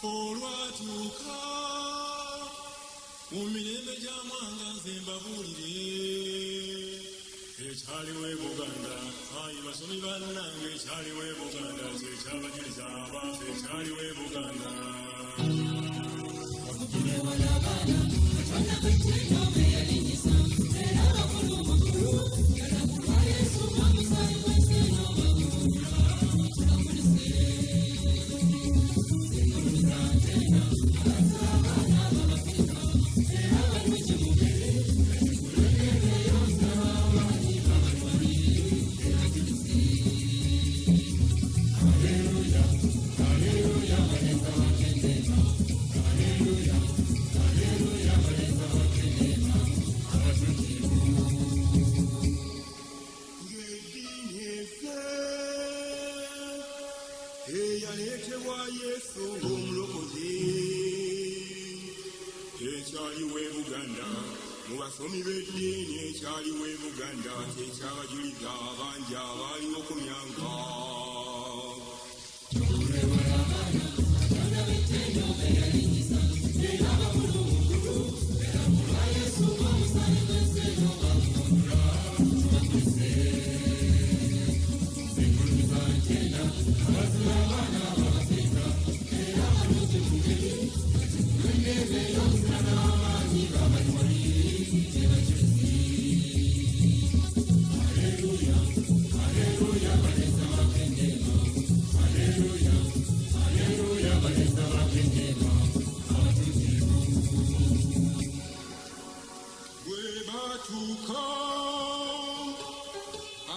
olwatuuka mu mirembe gy'amanga nze mbabuulire ekyaliwo e Buganda ayi basomi bannange ekyaliwo e Buganda kyekyabajjuliza abaafe ekyaliwo e Buganda eyaleetebwa Yesu ng'omulokozi ekyaliwo e Buganda mu basomi b'eddiini ekyaliwo e Buganda kyekyabajuliza abangi abaaliwo ku myaka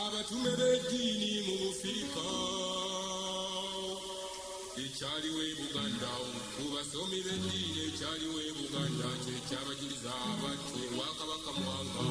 abatume b'eddiini mu Bufirika ekyaliwo e Buganda ku basomi b'eddiini ekyaliwo e Buganda kyekyabajuliza abattwe wa Kabaka Mwanga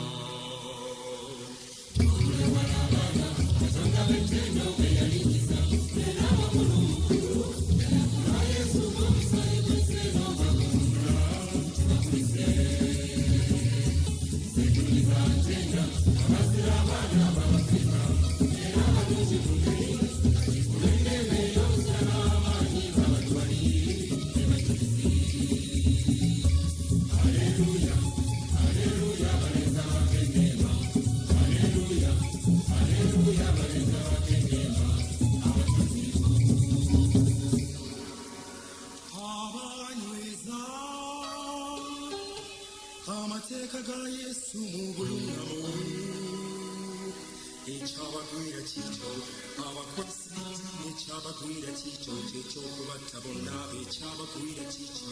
amateeka ga Yesu mu buluŋŋamo ekyabagwira kikyo abakwasi b'eddiini ekyabagwira kikyo kyekyokubatta bonna ekyabagwira kikyo